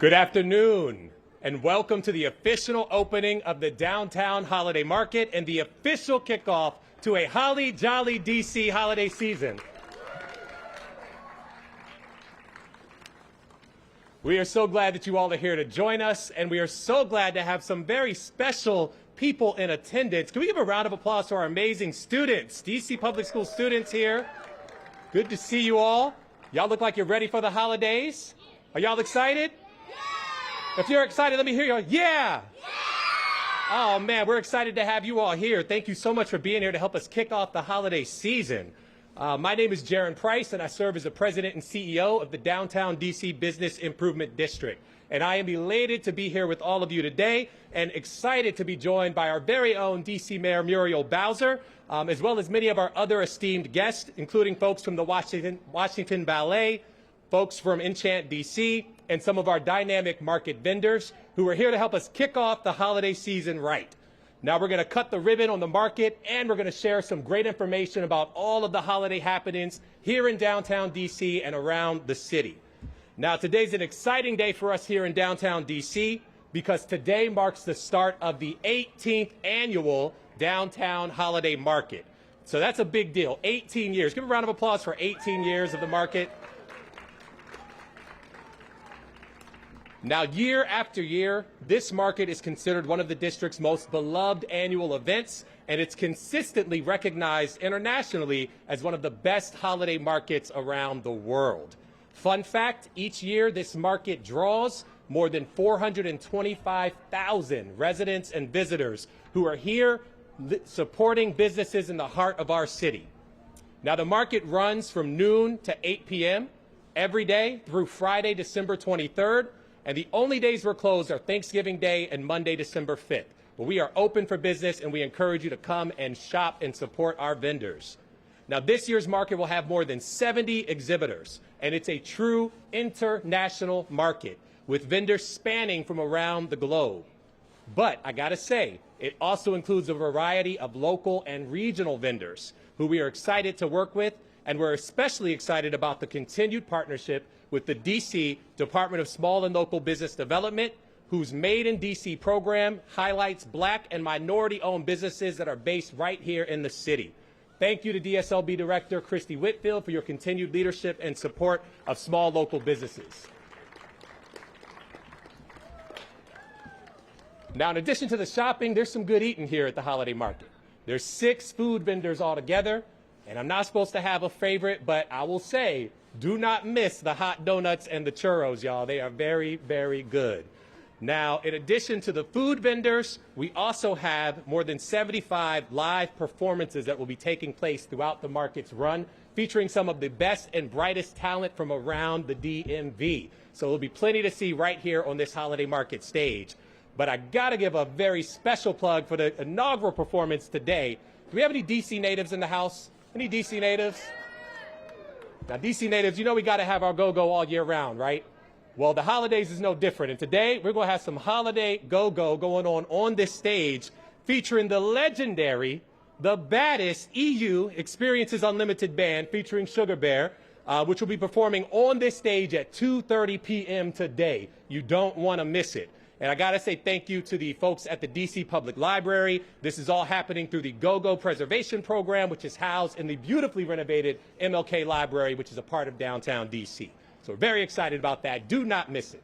Good afternoon, and welcome to the official opening of the Downtown Holiday Market and the official kickoff to a holly jolly DC holiday season. We are so glad that you all are here to join us, and we are so glad to have some very special people in attendance. Can we give a round of applause to our amazing students, DC Public School students here? Good to see you all. Y'all look like you're ready for the holidays. Are y'all excited? If you're excited, let me hear you. Yeah! Oh, man, we're excited to have you all here. Thank you so much for being here to help us kick off the holiday season. My name is Jaron Price, and I serve as the president and CEO of the Downtown DC Business Improvement District. And I am elated to be here with all of you today and excited to be joined by our very own DC Mayor Muriel Bowser, as well as many of our other esteemed guests, including folks from the Washington Ballet, folks from Enchant DC, and some of our dynamic market vendors who are here to help us kick off the holiday season right. Now we're going to cut the ribbon on the market, and we're going to share some great information about all of the holiday happenings here in downtown DC and around the city. Now today's an exciting day for us here in downtown DC because today marks the start of the 18th annual Downtown Holiday Market. So that's a big deal, 18 years. Give a round of applause for 18 years of the market. Now, year after year, this market is considered one of the district's most beloved annual events, and it's consistently recognized internationally as one of the best holiday markets around the world. Fun fact, each year this market draws more than 425,000 residents and visitors who are here supporting businesses in the heart of our city. Now, the market runs from noon to 8 p.m. every day through Friday, December 23rd. And the only days we're closed are Thanksgiving Day and Monday, December 5th. But we are open for business, and we encourage you to come and shop and support our vendors. Now, this year's market will have more than 70 exhibitors, and it's a true international market with vendors spanning from around the globe. But I gotta say, it also includes a variety of local and regional vendors who we are excited to work with, and we're especially excited about the continued partnership with the DC Department of Small and Local Business Development, whose Made in DC program highlights Black and minority-owned businesses that are based right here in the city. Thank you to DSLB Director Christy Whitfield for your continued leadership and support of small local businesses. Now, in addition to the shopping, there's some good eating here at the holiday market. There's 6 food vendors altogether, and I'm not supposed to have a favorite, but I will say, do not miss the hot donuts and the churros, y'all. They are very, very good. Now, in addition to the food vendors, we also have more than 75 live performances that will be taking place throughout the market's run, featuring some of the best and brightest talent from around the DMV. So there'll be plenty to see right here on this holiday market stage. But I gotta give a very special plug for the inaugural performance today. Do we have any DC natives in the house? Any DC natives? Now, DC natives, you know we got to have our go-go all year round, right? Well, the holidays is no different. And today, we're going to have some holiday go-go going on this stage featuring the legendary, the baddest EU Experiences Unlimited Band featuring Sugar Bear, which will be performing on this stage at 2:30 p.m. today. You don't want to miss it. And I got to say thank you to the folks at the DC Public Library. This is all happening through the Go-Go Preservation Program, which is housed in the beautifully renovated MLK Library, which is a part of downtown DC. So we're very excited about that. Do not miss it.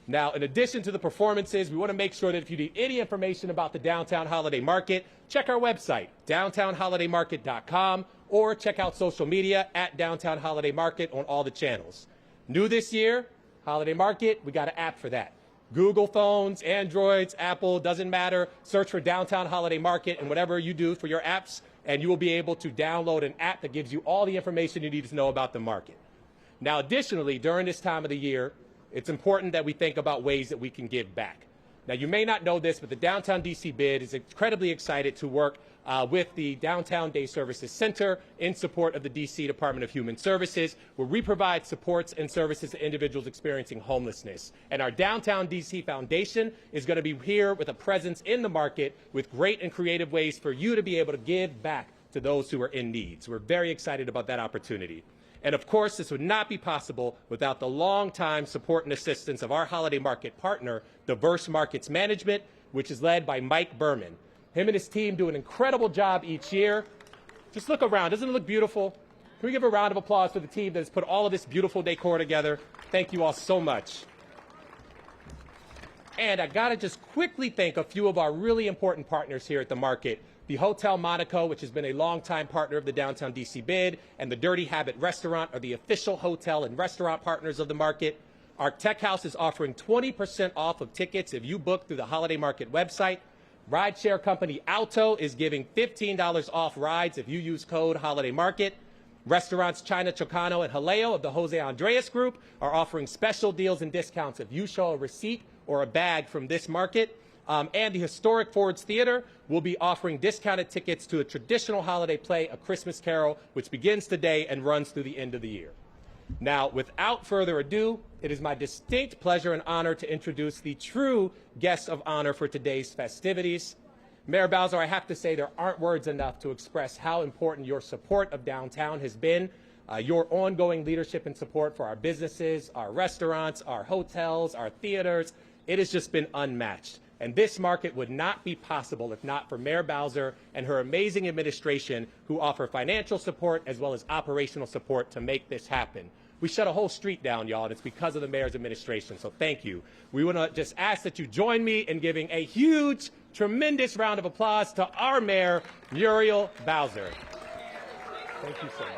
Now, in addition to the performances, we want to make sure that if you need any information about the Downtown Holiday Market, check our website, downtownholidaymarket.com, or check out social media at Downtown Holiday Market on all the channels. New this year, Holiday Market, we got an app for that. Google phones, Androids, Apple, doesn't matter. Search for Downtown Holiday Market and whatever you do for your apps, and you will be able to download an app that gives you all the information you need to know about the market. Now, additionally, during this time of the year, it's important that we think about ways that we can give back. Now, you may not know this, but the Downtown DC BID is incredibly excited to work with the Downtown Day Services Center in support of the DC Department of Human Services, where we provide supports and services to individuals experiencing homelessness. And our Downtown DC Foundation is going to be here with a presence in the market with great and creative ways for you to be able to give back to those who are in need. So we're very excited about that opportunity. And of course, this would not be possible without the longtime support and assistance of our holiday market partner, Diverse Markets Management, which is led by Mike Berman. Him and his team do an incredible job each year. Just look around. Doesn't it look beautiful? Can we give a round of applause for the team that has put all of this beautiful decor together? Thank you all so much. And I got to just quickly thank a few of our really important partners here at the market. The Hotel Monaco, which has been a longtime partner of the Downtown DC bid, and the Dirty Habit Restaurant are the official hotel and restaurant partners of the market. Our Tech House is offering 20% off of tickets if you book through the Holiday Market website. Rideshare company Alto is giving $15 off rides if you use code Holiday Market. Restaurants China Chocano and Jaleo of the Jose Andres Group are offering special deals and discounts if you show a receipt or a bag from this market. And the historic Ford's Theater will be offering discounted tickets to a traditional holiday play, A Christmas Carol, which begins today and runs through the end of the year. Now, without further ado, it is my distinct pleasure and honor to introduce the true guest of honor for today's festivities. Mayor Bowser, I have to say there aren't words enough to express how important your support of downtown has been. Your ongoing leadership and support for our businesses, our restaurants, our hotels, our theaters, it has just been unmatched. And this market would not be possible if not for Mayor Bowser and her amazing administration who offer financial support as well as operational support to make this happen. We shut a whole street down, y'all, and it's because of the mayor's administration, so thank you. We want to just ask that you join me in giving a huge, tremendous round of applause to our mayor, Muriel Bowser. Thank you so much.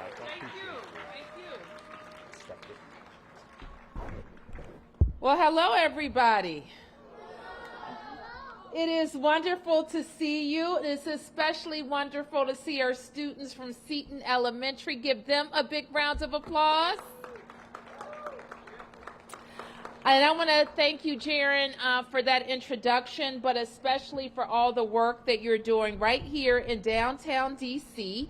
Well, hello, everybody. It is wonderful to see you. It is especially wonderful to see our students from Seton Elementary. Give them a big round of applause. And I want to thank you, Jaron, for that introduction, but especially for all the work that you're doing right here in downtown DC.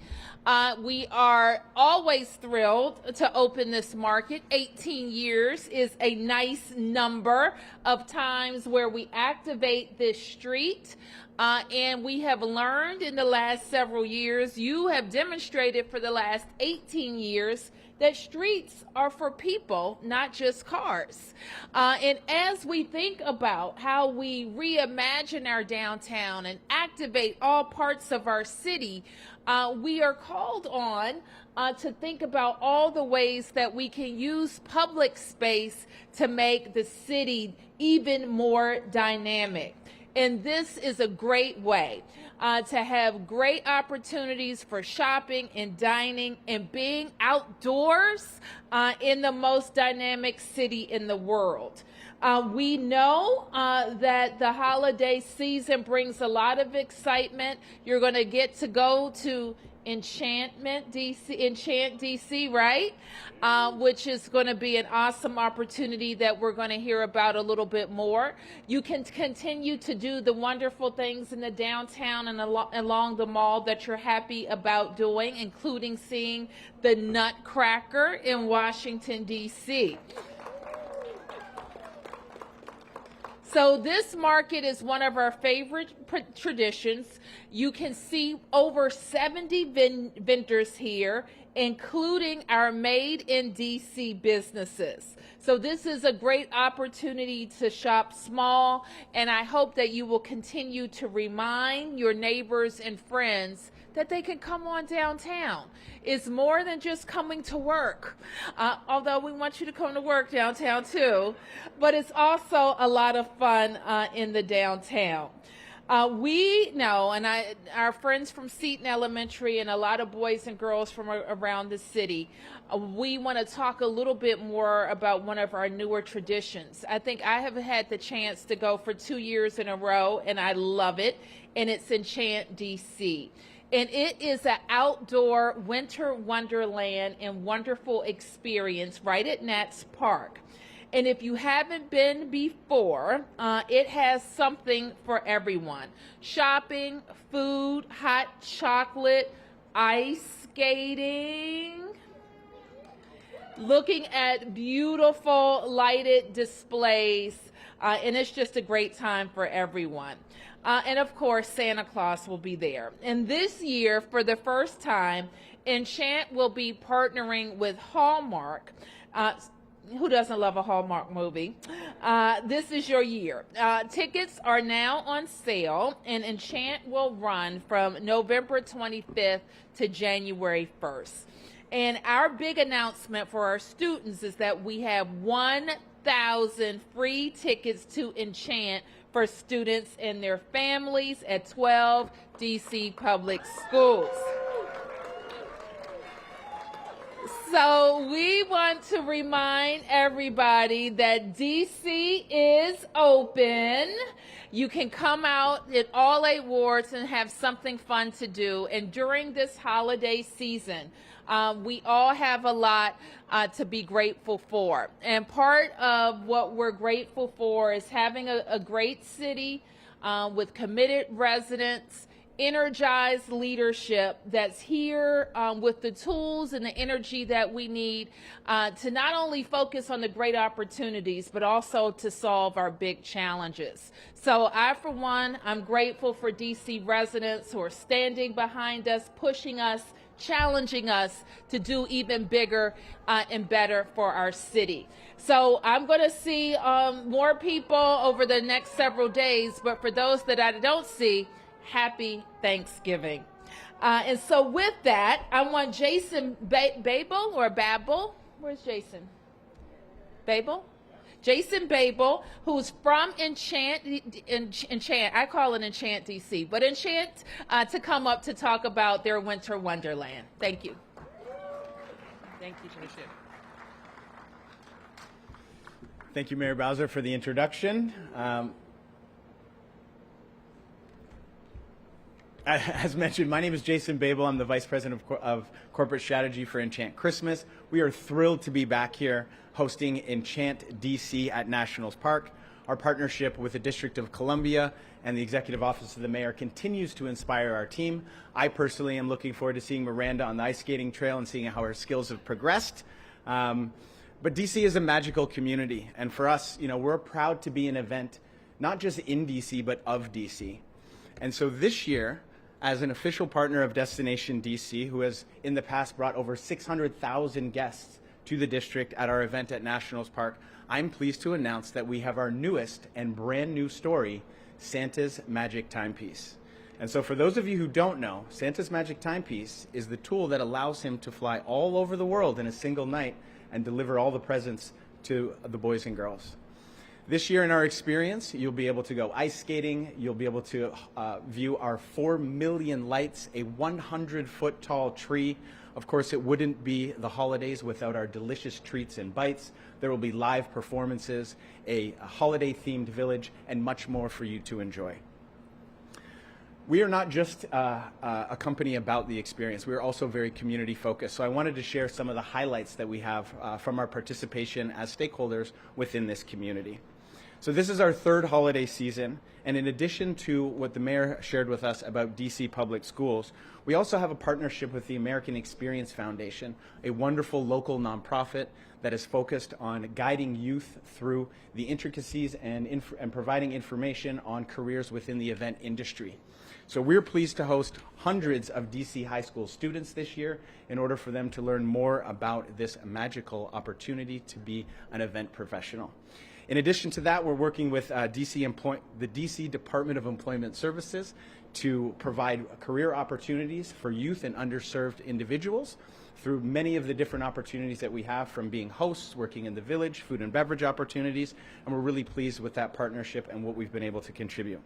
We are always thrilled to open this market. 18 years is a nice number of times where we activate this street. And we have learned in the last several years, you have demonstrated for the last 18 years, that streets are for people, not just cars. And as we think about how we reimagine our downtown and activate all parts of our city, we are called on to think about all the ways that we can use public space to make the city even more dynamic. And this is a great way to have great opportunities for shopping and dining and being outdoors in the most dynamic city in the world. We know that the holiday season brings a lot of excitement. You're going to get to go to Enchant DC, right? Which is going to be an awesome opportunity that we're going to hear about a little bit more. You can continue to do the wonderful things in the downtown and along the mall that you're happy about doing, including seeing the Nutcracker in Washington, D.C. So this market is one of our favorite traditions. You can see over 70 vendors here, including our Made in DC businesses. So this is a great opportunity to shop small, and I hope that you will continue to remind your neighbors and friends that they can come on downtown. It's more than just coming to work, although we want you to come to work downtown too, but it's also a lot of fun in the downtown. We know, and our friends from Seton Elementary and a lot of boys and girls from around the city, we want to talk a little bit more about one of our newer traditions. I think I have had the chance to go for 2 years in a row, and I love it, and it's Enchant DC. And it is an outdoor winter wonderland and wonderful experience right at Nats Park. And if you haven't been before, it has something for everyone. Shopping, food, hot chocolate, ice skating, looking at beautiful lighted displays, and it's just a great time for everyone. And of course, Santa Claus will be there. And this year, for the first time, Enchant will be partnering with Hallmark. Who doesn't love a Hallmark movie? This is your year. Tickets are now on sale, and Enchant will run from November 25th to January 1st. And our big announcement for our students is that we have 1,000 free tickets to Enchant for students and their families at 12 DC public schools. So we want to remind everybody that DC is open. You can come out at all 8 wards and have something fun to do. And during this holiday season, we all have a lot to be grateful for. And part of what we're grateful for is having a great city with committed residents, energized leadership that's here with the tools and the energy that we need to not only focus on the great opportunities, but also to solve our big challenges. So I, for one, I'm grateful for DC residents who are standing behind us, pushing us, challenging us to do even bigger and better for our city. So I'm going to see more people over the next several days, but for those that I don't see, happy Thanksgiving. And so with that, I want Jason Babel or Babel. Where's Jason? Babel? Jason Babel, who's from Enchant, I call it Enchant DC, but Enchant, to come up to talk about their winter wonderland. Thank you. Thank you, Jason. Thank you, Mayor Bowser, for the introduction. As mentioned, my name is Jason Babel. I'm the Vice President of Corporate Strategy for Enchant Christmas. We are thrilled to be back here hosting Enchant DC at Nationals Park. Our partnership with the District of Columbia and the Executive Office of the Mayor continues to inspire our team. I personally am looking forward to seeing Miranda on the ice skating trail and seeing how her skills have progressed. But DC is a magical community, and for us, we're proud to be an event not just in DC, but of DC. And so this year, as an official partner of Destination DC, who has in the past brought over 600,000 guests to the district at our event at Nationals Park, I'm pleased to announce that we have our newest and brand new story, Santa's Magic Timepiece. And so for those of you who don't know, Santa's Magic Timepiece is the tool that allows him to fly all over the world in a single night and deliver all the presents to the boys and girls. This year in our experience, you'll be able to go ice skating, you'll be able to view our 4 million lights, a 100-foot tall tree. Of course, it wouldn't be the holidays without our delicious treats and bites. There will be live performances, a holiday-themed village, and much more for you to enjoy. We are not just a company about the experience. We are also very community focused. So I wanted to share some of the highlights that we have from our participation as stakeholders within this community. So this is our third holiday season, and in addition to what the mayor shared with us about DC Public Schools, we also have a partnership with the American Experience Foundation, a wonderful local nonprofit that is focused on guiding youth through the intricacies and providing information on careers within the event industry. So we're pleased to host hundreds of DC high school students this year in order for them to learn more about this magical opportunity to be an event professional. In addition to that, we're working with the DC Department of Employment Services to provide career opportunities for youth and underserved individuals through many of the different opportunities that we have, from being hosts, working in the village, food and beverage opportunities, and we're really pleased with that partnership and what we've been able to contribute.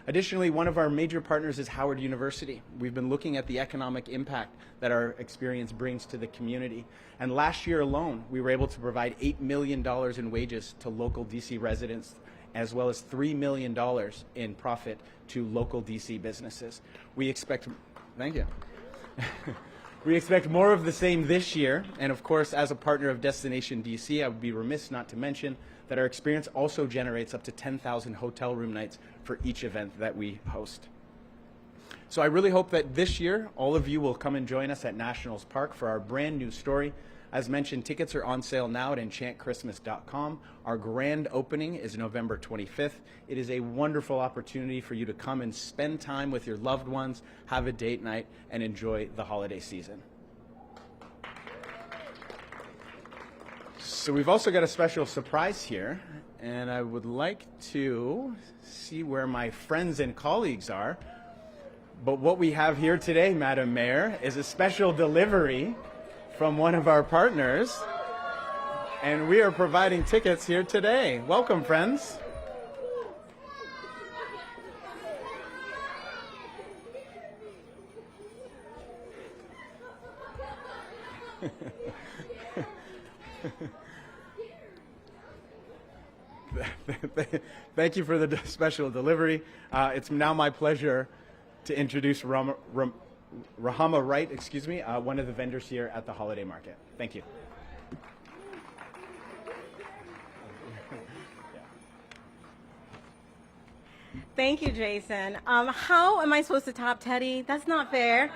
Additionally, one of our major partners is Howard University. We've been looking at the economic impact that our experience brings to the community. And last year alone, we were able to provide $8 million in wages to local DC residents, as well as $3 million in profit to local DC businesses. We expect, thank you. We expect more of the same this year. And of course, as a partner of Destination DC, I would be remiss not to mention that our experience also generates up to 10,000 hotel room nights for each event that we host. So I really hope that this year, all of you will come and join us at Nationals Park for our brand new story. As mentioned, tickets are on sale now at enchantchristmas.com. Our grand opening is November 25th. It is a wonderful opportunity for you to come and spend time with your loved ones, have a date night, and enjoy the holiday season. So we've also got a special surprise here, and I would like to see where my friends and colleagues are. But what we have here today, Madam Mayor, is a special delivery from one of our partners, and we are providing tickets here today. Welcome, friends. Thank you for the special delivery. It's now my pleasure to introduce Rahama Wright, one of the vendors here at the holiday market. Thank you. Thank you, Jason. How am I supposed to top Teddy? That's not fair.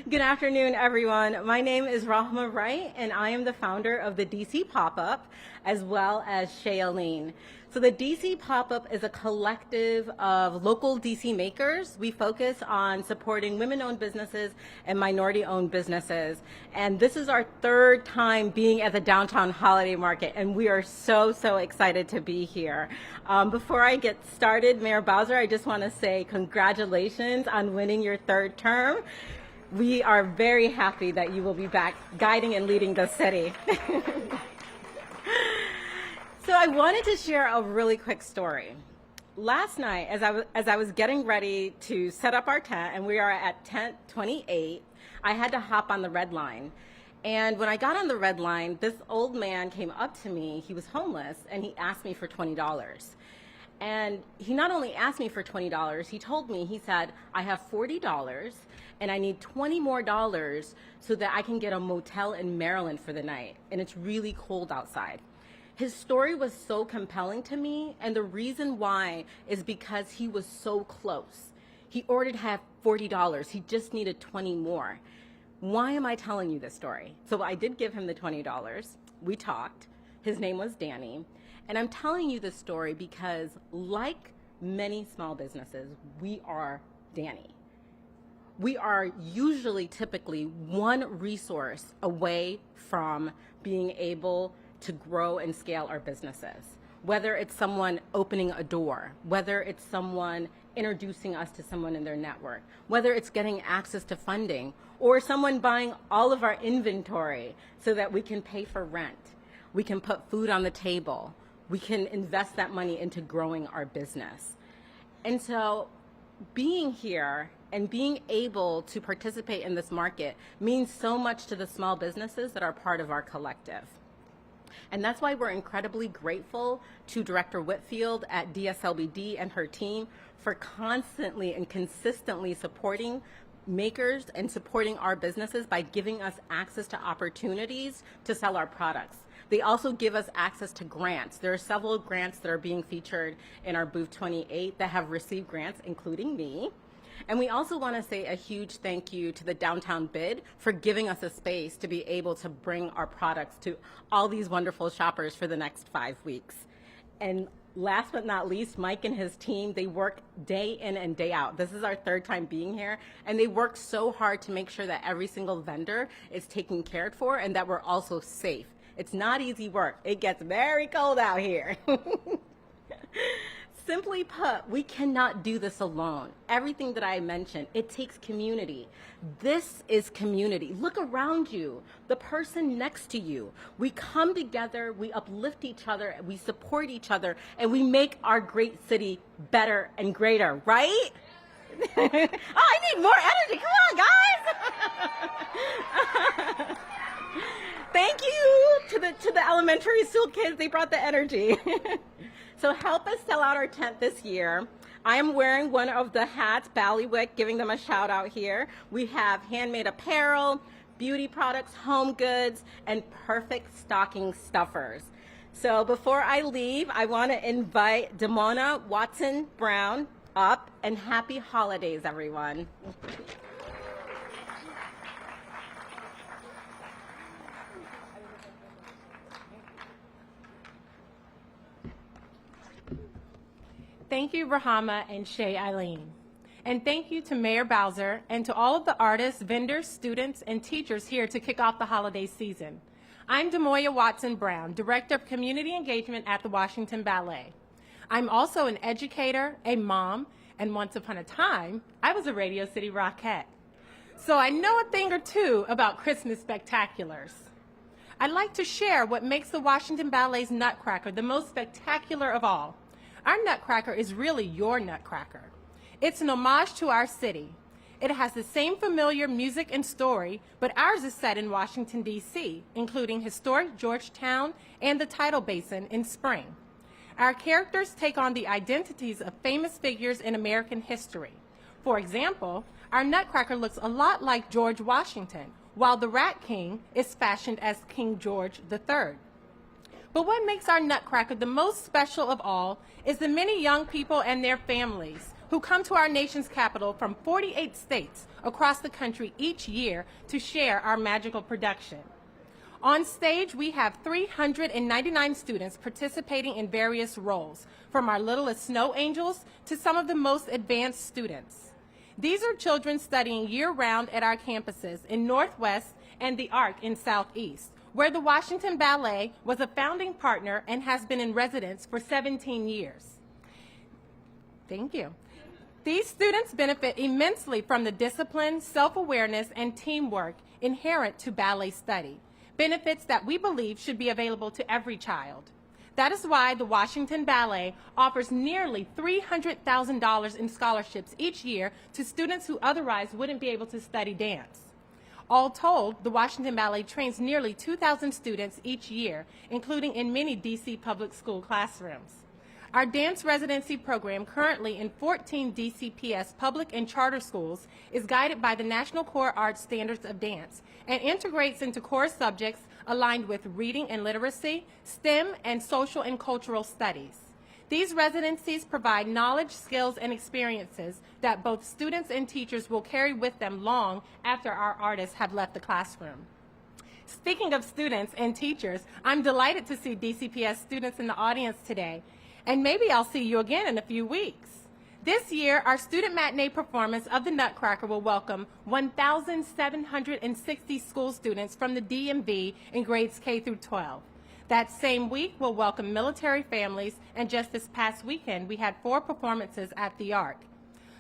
Good afternoon, everyone. My name is Rahama Wright, and I am the founder of the DC Pop-Up, as well as Shailene. So the DC Pop-Up is a collective of local DC makers. We focus on supporting women-owned businesses and minority-owned businesses. And this is our third time being at the Downtown Holiday Market, and we are so, so excited to be here. Before I get started, Mayor Bowser, I just want to say congratulations on winning your third term. We are very happy that you will be back guiding and leading the city. So I wanted to share a really quick story. Last night, as I was getting ready to set up our tent, and we are at tent 28, I had to hop on the red line. And when I got on the red line, this old man came up to me. He was homeless, and he asked me for $20. And he not only asked me for $20, he told me, he said, I have $40, and I need $20 more so that I can get a motel in Maryland for the night. And it's really cold outside. His story was so compelling to me, and the reason why is because he was so close. He already had $40. He just needed 20 more. Why am I telling you this story? So I did give him the $20. We talked. His name was Danny. And I'm telling you this story because, like many small businesses, we are Danny. We are usually typically one resource away from being able to grow and scale our businesses. Whether it's someone opening a door, whether it's someone introducing us to someone in their network, whether it's getting access to funding, or someone buying all of our inventory so that we can pay for rent, we can put food on the table, we can invest that money into growing our business. And so being here and being able to participate in this market means so much to the small businesses that are part of our collective. And that's why we're incredibly grateful to Director Whitfield at DSLBD and her team for constantly and consistently supporting makers and supporting our businesses by giving us access to opportunities to sell our products. They also give us access to grants. There are several grants that are being featured in our booth 28 that have received grants, including me. And we also want to say a huge thank you to the Downtown Bid for giving us a space to be able to bring our products to all these wonderful shoppers for the next 5 weeks. And last but not least, Mike and his team, they work day in and day out. This is our third time being here, and they work so hard to make sure that every single vendor is taken care for and that we're also safe. It's not easy work. It gets very cold out here. Simply put, we cannot do this alone. Everything that I mentioned, it takes community. This is community. Look around you, the person next to you. We come together, we uplift each other, we support each other, and we make our great city better and greater, right? Oh, I need more energy. Come on, guys. Thank you to the elementary school kids. They brought the energy. So help us sell out our tent this year. I am wearing one of the hats, Ballywick, giving them a shout out here. We have handmade apparel, beauty products, home goods, and perfect stocking stuffers. So before I leave, I want to invite Damona Watson Brown up, and happy holidays, everyone. Thank you, Rahama and Shay Eileen. And thank you to Mayor Bowser and to all of the artists, vendors, students, and teachers here to kick off the holiday season. I'm Demoya Watson-Brown, Director of Community Engagement at the Washington Ballet. I'm also an educator, a mom, and once upon a time, I was a Radio City Rockette. So I know a thing or two about Christmas spectaculars. I'd like to share what makes the Washington Ballet's Nutcracker the most spectacular of all. Our Nutcracker is really your Nutcracker. It's an homage to our city. It has the same familiar music and story, but ours is set in Washington, D.C., including historic Georgetown and the Tidal Basin in spring. Our characters take on the identities of famous figures in American history. For example, our Nutcracker looks a lot like George Washington, while the Rat King is fashioned as King George III. But what makes our Nutcracker the most special of all is the many young people and their families who come to our nation's capital from 48 states across the country each year to share our magical production. On stage, we have 399 students participating in various roles, from our littlest snow angels to some of the most advanced students. These are children studying year-round at our campuses in Northwest and the ARC in Southeast, where the Washington Ballet was a founding partner and has been in residence for 17 years. Thank you. These students benefit immensely from the discipline, self-awareness, and teamwork inherent to ballet study, benefits that we believe should be available to every child. That is why the Washington Ballet offers nearly $300,000 in scholarships each year to students who otherwise wouldn't be able to study dance. All told, the Washington Ballet trains nearly 2,000 students each year, including in many D.C. public school classrooms. Our dance residency program, currently in 14 DCPS public and charter schools, is guided by the National Core Arts Standards of Dance and integrates into core subjects aligned with reading and literacy, STEM, and social and cultural studies. These residencies provide knowledge, skills, and experiences that both students and teachers will carry with them long after our artists have left the classroom. Speaking of students and teachers, I'm delighted to see DCPS students in the audience today. And maybe I'll see you again in a few weeks. This year, our student matinee performance of the Nutcracker will welcome 1,760 school students from the DMV in grades K through 12. That same week, we'll welcome military families, and just this past weekend, we had 4 performances at the ARC.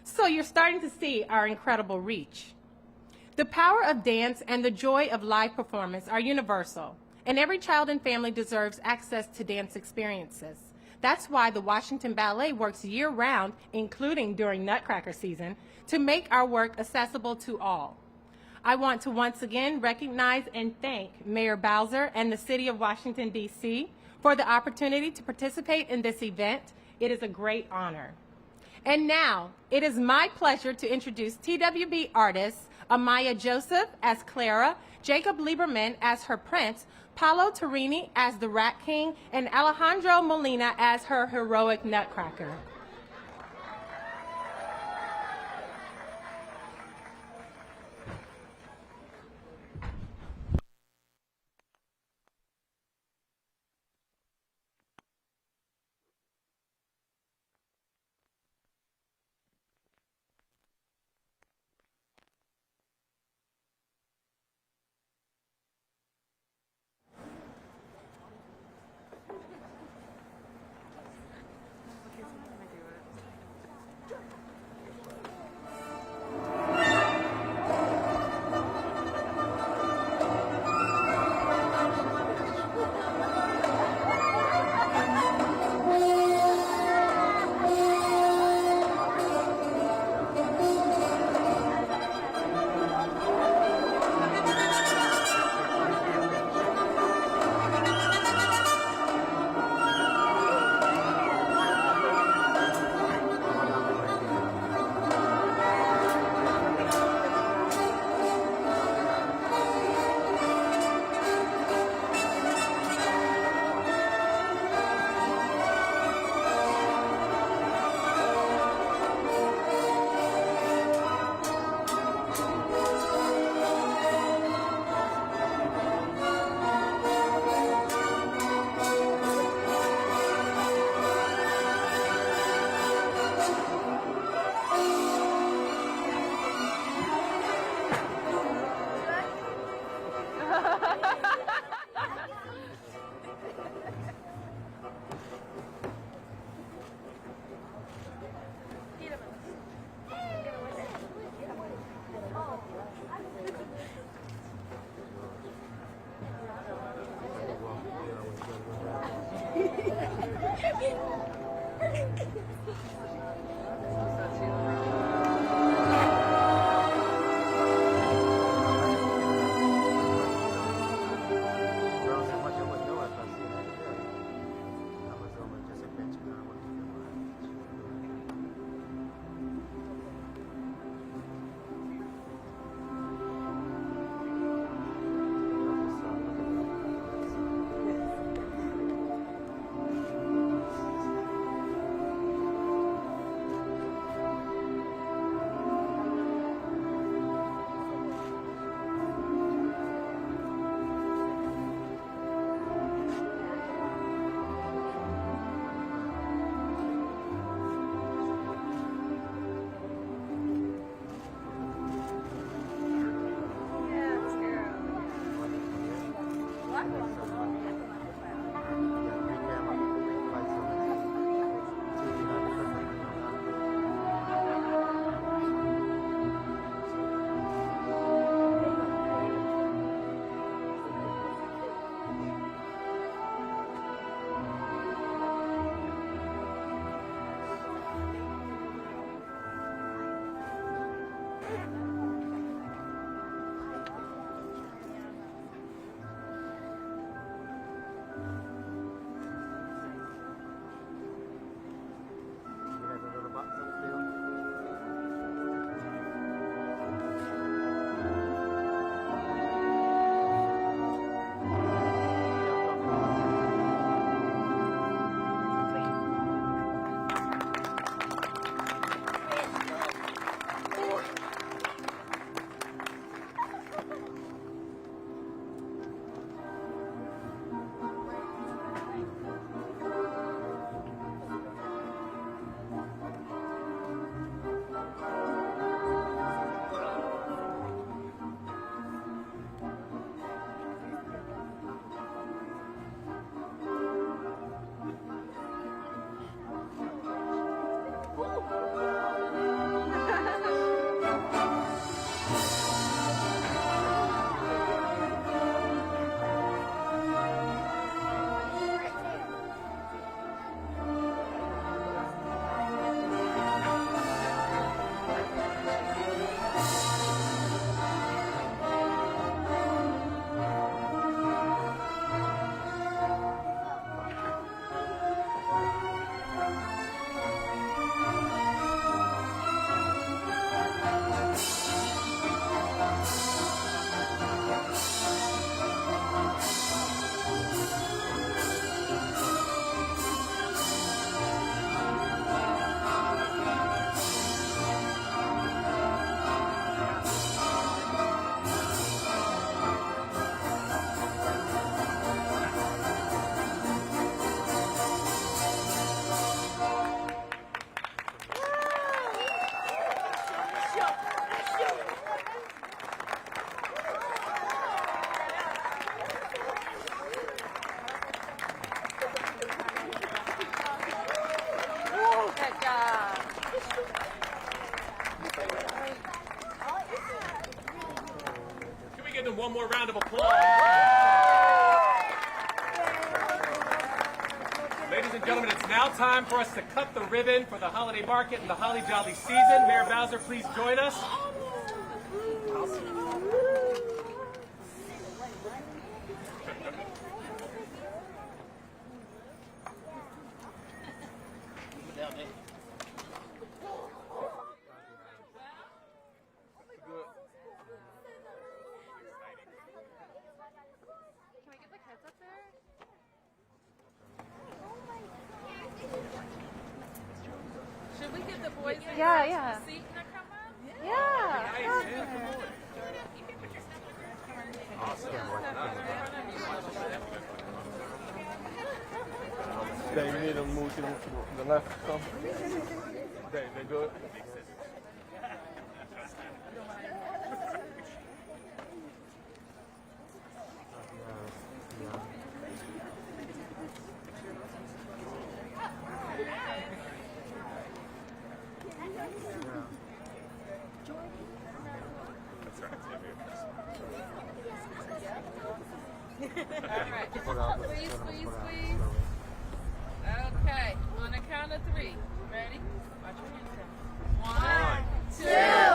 So you're starting to see our incredible reach. The power of dance and the joy of live performance are universal, and every child and family deserves access to dance experiences. That's why the Washington Ballet works year-round, including during Nutcracker season, to make our work accessible to all. I want to once again recognize and thank Mayor Bowser and the City of Washington, D.C. for the opportunity to participate in this event. It is a great honor. And now, it is my pleasure to introduce TWB artists Amaya Joseph as Clara, Jacob Lieberman as her prince, Paolo Torini as the Rat King, and Alejandro Molina as her heroic Nutcracker. Give them one more round of applause. Ladies and gentlemen, it's now time for us to cut the ribbon for the holiday market and the holly jolly season. Mayor Bowser, please join us. Should we give the boys a Yeah. seat when I come up? They need to move to the left. So. They good. All right. Please. Okay. Okay, on the count of three. Ready? Watch your hands down. 1, 2.